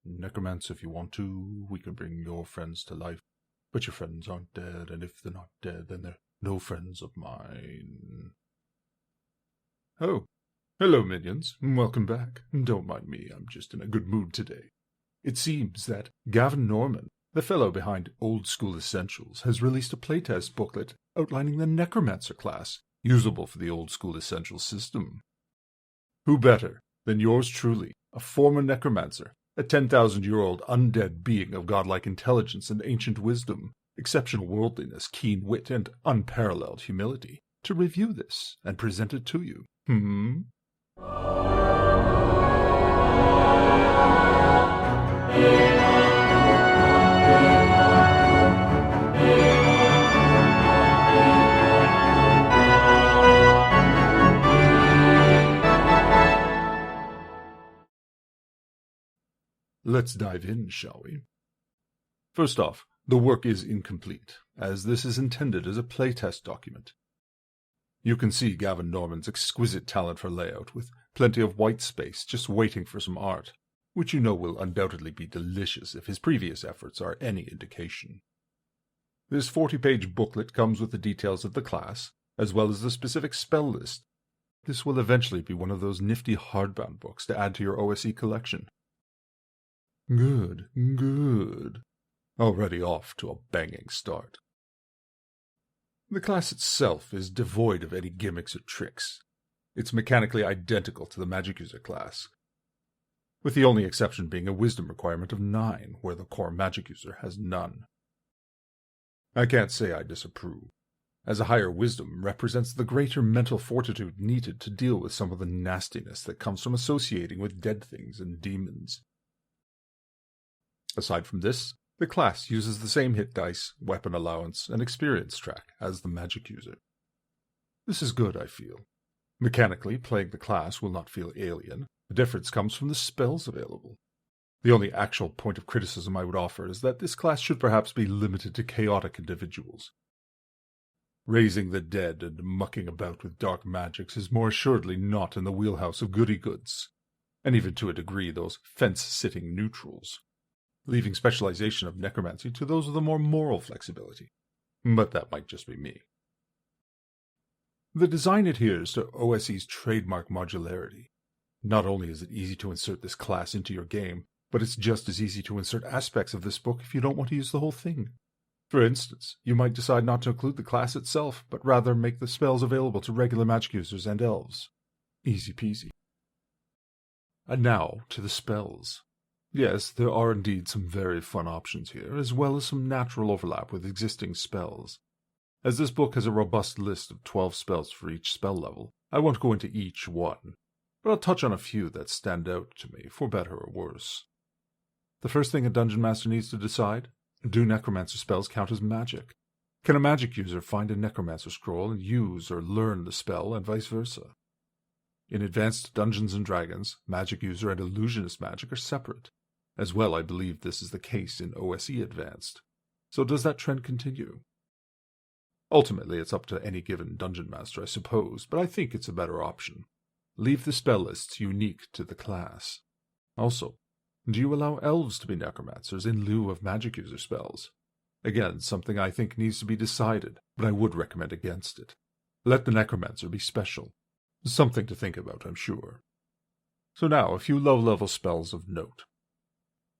Necromancer if you want to. We can bring your friends to life. But your friends aren't dead, and if they're not dead, then they're no friends of mine. Oh, hello, minions. Welcome back. Don't mind me, I'm just in a good mood today. It seems that Gavin Norman, the fellow behind Old School Essentials, has released a playtest booklet outlining the Necromancer class, usable for the Old School Essentials system. Who better than yours truly, a former Necromancer, a 10,000-year-old undead being of godlike intelligence and ancient wisdom, exceptional worldliness, keen wit, and unparalleled humility, to review this and present it to you. Let's dive in, shall we? First off, the work is incomplete, as this is intended as a playtest document. You can see Gavin Norman's exquisite talent for layout, with plenty of white space just waiting for some art, which you know will undoubtedly be delicious if his previous efforts are any indication. This 40-page booklet comes with the details of the class, as well as the specific spell list. This will eventually be one of those nifty hardbound books to add to your OSE collection. Good. Already off to a banging start. The class itself is devoid of any gimmicks or tricks. It's mechanically identical to the Magic User class, with the only exception being a wisdom requirement of 9, where the core Magic User has none. I can't say I disapprove, as a higher wisdom represents the greater mental fortitude needed to deal with some of the nastiness that comes from associating with dead things and demons. Aside from this, the class uses the same hit dice, weapon allowance, and experience track as the Magic User. This is good, I feel. Mechanically, playing the class will not feel alien. The difference comes from the spells available. The only actual point of criticism I would offer is that this class should perhaps be limited to chaotic individuals. Raising the dead and mucking about with dark magics is more assuredly not in the wheelhouse of goody-goods, and even to a degree those fence-sitting neutrals, leaving specialization of necromancy to those with a more moral flexibility. But that might just be me. The design adheres to OSE's trademark modularity. Not only is it easy to insert this class into your game, but it's just as easy to insert aspects of this book if you don't want to use the whole thing. For instance, you might decide not to include the class itself, but rather make the spells available to regular magic users and elves. Easy peasy. And now to the spells. Yes, there are indeed some very fun options here, as well as some natural overlap with existing spells. As this book has a robust list of 12 spells for each spell level, I won't go into each one, but I'll touch on a few that stand out to me, for better or worse. The first thing a Dungeon Master needs to decide: do Necromancer spells count as magic? Can a magic user find a Necromancer scroll and use or learn the spell, and vice versa? In Advanced Dungeons & Dragons, magic user and illusionist magic are separate. As well, I believe this is the case in OSE Advanced. So does that trend continue? Ultimately, it's up to any given Dungeon Master, I suppose, but I think it's a better option. Leave the spell lists unique to the class. Also, do you allow elves to be necromancers in lieu of magic user spells? Again, something I think needs to be decided, but I would recommend against it. Let the necromancer be special. Something to think about, I'm sure. So now, a few low-level spells of note.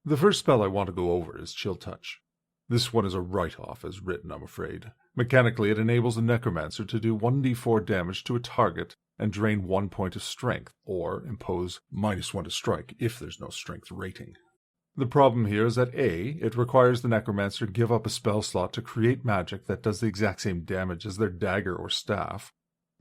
The first spell I want to go over is Chill Touch. This one is a write-off as written, I'm afraid. Mechanically, it enables the Necromancer to do 1d4 damage to a target and drain 1 point of strength, or impose -1 to strike if there's no strength rating. The problem here is that A, it requires the Necromancer to give up a spell slot to create magic that does the exact same damage as their dagger or staff.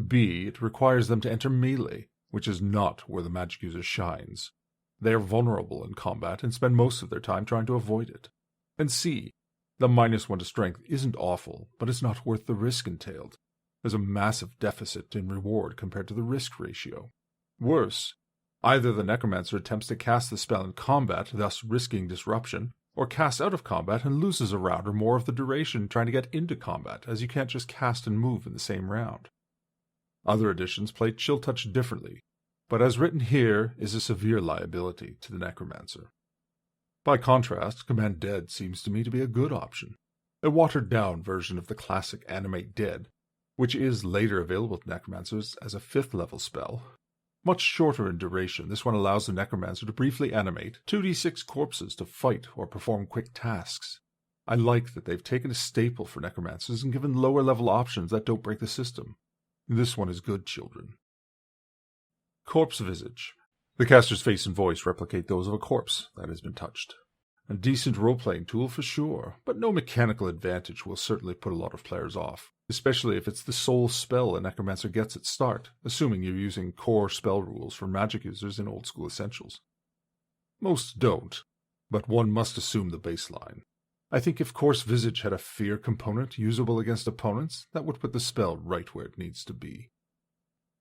B, it requires them to enter melee, which is not where the magic user shines. They are vulnerable in combat and spend most of their time trying to avoid it. And C, the -1 to strength isn't awful, but it's not worth the risk entailed. There's a massive deficit in reward compared to the risk ratio. Worse, either the Necromancer attempts to cast the spell in combat, thus risking disruption, or casts out of combat and loses a round or more of the duration trying to get into combat, as you can't just cast and move in the same round. Other editions play Chill Touch differently, but as written here is a severe liability to the Necromancer. By contrast, Command Dead seems to me to be a good option. A watered-down version of the classic Animate Dead, which is later available to Necromancers as a 5th level spell. Much shorter in duration, this one allows the Necromancer to briefly animate 2d6 corpses to fight or perform quick tasks. I like that they've taken a staple for Necromancers and given lower level options that don't break the system. This one is good, children. Corpse Visage. The caster's face and voice replicate those of a corpse that has been touched. A decent role-playing tool for sure, but no mechanical advantage will certainly put a lot of players off, especially if it's the sole spell a Necromancer gets at start, assuming you're using core spell rules for magic users in old school essentials. Most don't, but one must assume the baseline. I think if Corpse Visage had a fear component usable against opponents, that would put the spell right where it needs to be.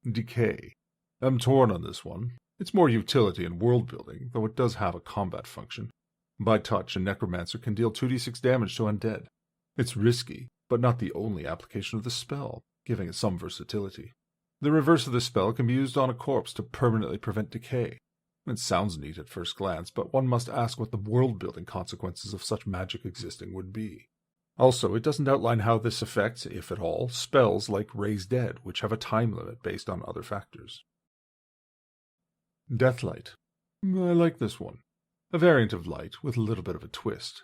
Decay. I'm torn on this one. It's more utility and world building, though it does have a combat function. By touch, a Necromancer can deal 2d6 damage to undead. It's risky, but not the only application of the spell, giving it some versatility. The reverse of the spell can be used on a corpse to permanently prevent decay. It sounds neat at first glance, but one must ask what the world-building consequences of such magic existing would be. Also, it doesn't outline how this affects, if at all, spells like Raise Dead, which have a time limit based on other factors. Deathlight. I like this one. A variant of light with a little bit of a twist.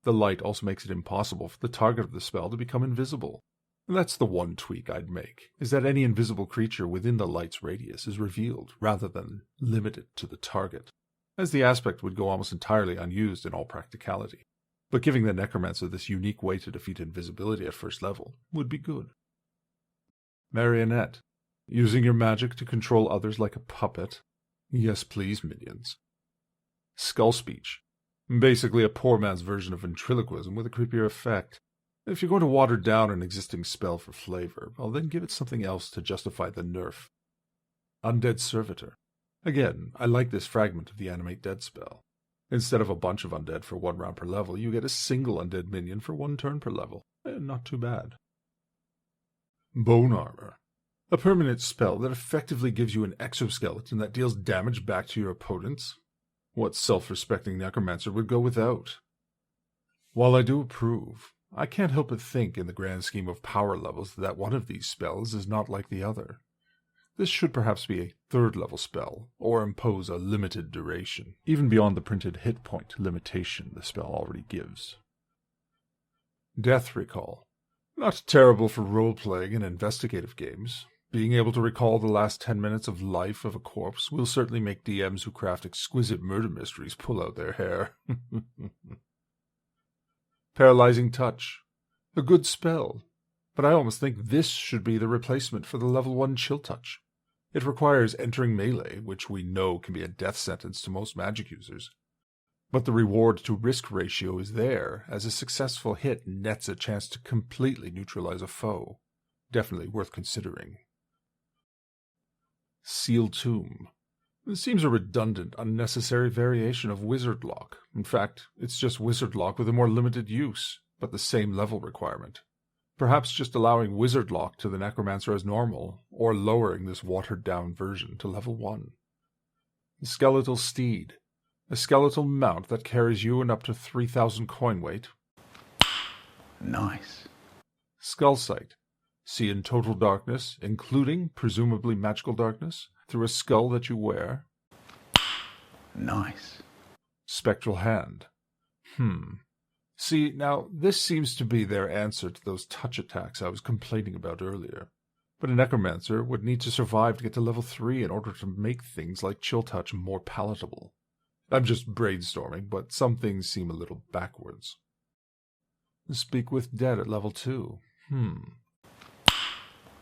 The light also makes it impossible for the target of the spell to become invisible. And that's the one tweak I'd make, is that any invisible creature within the light's radius is revealed, rather than limited to the target, as the aspect would go almost entirely unused in all practicality. But giving the Necromancer this unique way to defeat invisibility at first level would be good. Marionette. Using your magic to control others like a puppet. Yes, please, minions. Skull Speech. Basically a poor man's version of ventriloquism with a creepier effect. If you're going to water down an existing spell for flavor, well then give it something else to justify the nerf. Undead Servitor. Again, I like this fragment of the Animate Dead spell. Instead of a bunch of undead for 1 round per level, you get a single undead minion for 1 turn per level. Not too bad. Bone Armor. A permanent spell that effectively gives you an exoskeleton that deals damage back to your opponents. What self-respecting Necromancer would go without? While I do approve, I can't help but think in the grand scheme of power levels that one of these spells is not like the other. This should perhaps be a 3rd level spell, or impose a limited duration, even beyond the printed hit point limitation the spell already gives. Death Recall. Not terrible for role-playing and investigative games. Being able to recall the last 10 minutes of life of a corpse will certainly make DMs who craft exquisite murder mysteries pull out their hair. Paralyzing Touch. A good spell, but I almost think this should be the replacement for the level 1 Chill Touch. It requires entering melee, which we know can be a death sentence to most magic users. But the reward to risk ratio is there, as a successful hit nets a chance to completely neutralize a foe. Definitely worth considering. Seal Tomb. It seems a redundant, unnecessary variation of Wizard Lock. In fact, it's just Wizard Lock with a more limited use, but the same level requirement. Perhaps just allowing Wizard Lock to the Necromancer as normal, or lowering this watered-down version to level 1. Skeletal Steed. A skeletal mount that carries you and up to 3,000 coin weight. Nice. Skull Sight. See in total darkness, including, presumably magical darkness, through a skull that you wear. Nice. Spectral Hand. See, now, this seems to be their answer to those touch attacks I was complaining about earlier. But a Necromancer would need to survive to get to level 3 in order to make things like Chill Touch more palatable. I'm just brainstorming, but some things seem a little backwards. Speak with Dead at level 2.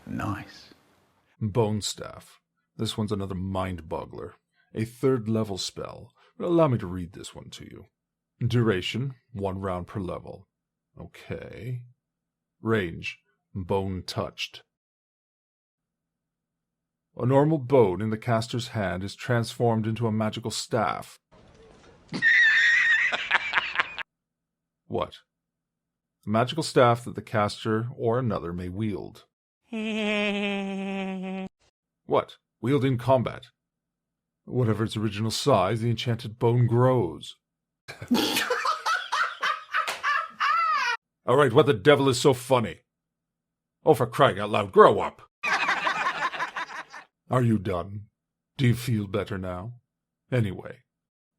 Nice. Bone Staff. This one's another mind-boggler. A 3rd level spell. Allow me to read this one to you. Duration, 1 round per level. Okay. Range, bone touched. A normal bone in the caster's hand is transformed into a magical staff. What? A magical staff that the caster or another may wield. What? Wield in combat. Whatever its original size, the enchanted bone grows. Alright, what the devil is so funny? Oh, for crying out loud, grow up! Are you done? Do you feel better now? Anyway,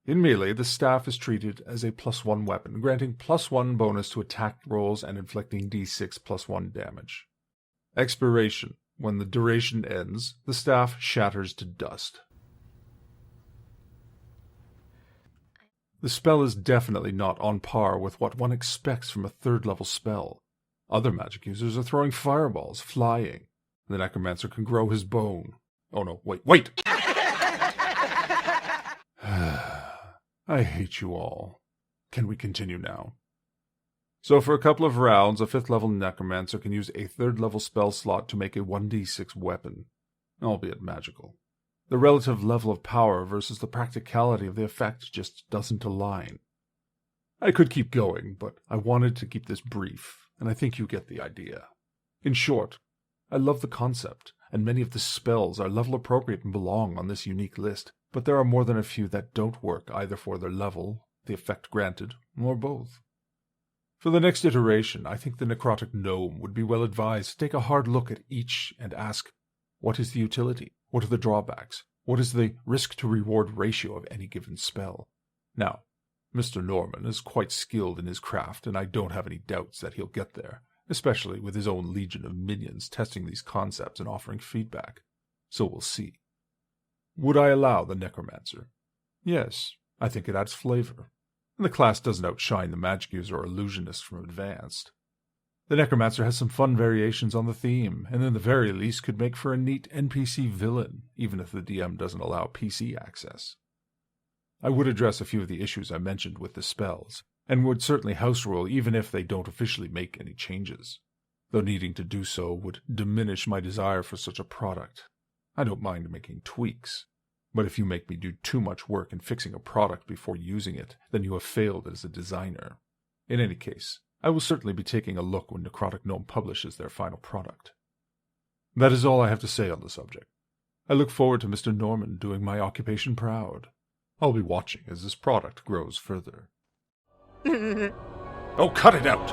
in melee, the staff is treated as a +1 weapon, granting +1 bonus to attack rolls and inflicting d6 +1 damage. Expiration. When the duration ends, the staff shatters to dust. The spell is definitely not on par with what one expects from a 3rd level spell. Other magic users are throwing fireballs, flying. The Necromancer can grow his bone. Oh no, wait! I hate you all. Can we continue now? So for a couple of rounds, a 5th level Necromancer can use a 3rd level spell slot to make a 1d6 weapon, albeit magical. The relative level of power versus the practicality of the effect just doesn't align. I could keep going, but I wanted to keep this brief, and I think you get the idea. In short, I love the concept, and many of the spells are level appropriate and belong on this unique list, but there are more than a few that don't work either for their level, the effect granted, or both. For the next iteration, I think the Necrotic Gnome would be well advised to take a hard look at each and ask, what is the utility? What are the drawbacks? What is the risk-to-reward ratio of any given spell? Now, Mr. Norman is quite skilled in his craft, and I don't have any doubts that he'll get there, especially with his own legion of minions testing these concepts and offering feedback. So we'll see. Would I allow the Necromancer? Yes, I think it adds flavor, and the class doesn't outshine the magic user or illusionist from advanced. The Necromancer has some fun variations on the theme, and in the very least could make for a neat NPC villain, even if the DM doesn't allow PC access. I would address a few of the issues I mentioned with the spells, and would certainly house rule even if they don't officially make any changes, though needing to do so would diminish my desire for such a product. I don't mind making tweaks, but if you make me do too much work in fixing a product before using it, then you have failed as a designer. In any case, I will certainly be taking a look when Necrotic Gnome publishes their final product. That is all I have to say on the subject. I look forward to Mr. Norman doing my occupation proud. I'll be watching as this product grows further. Oh, cut it out!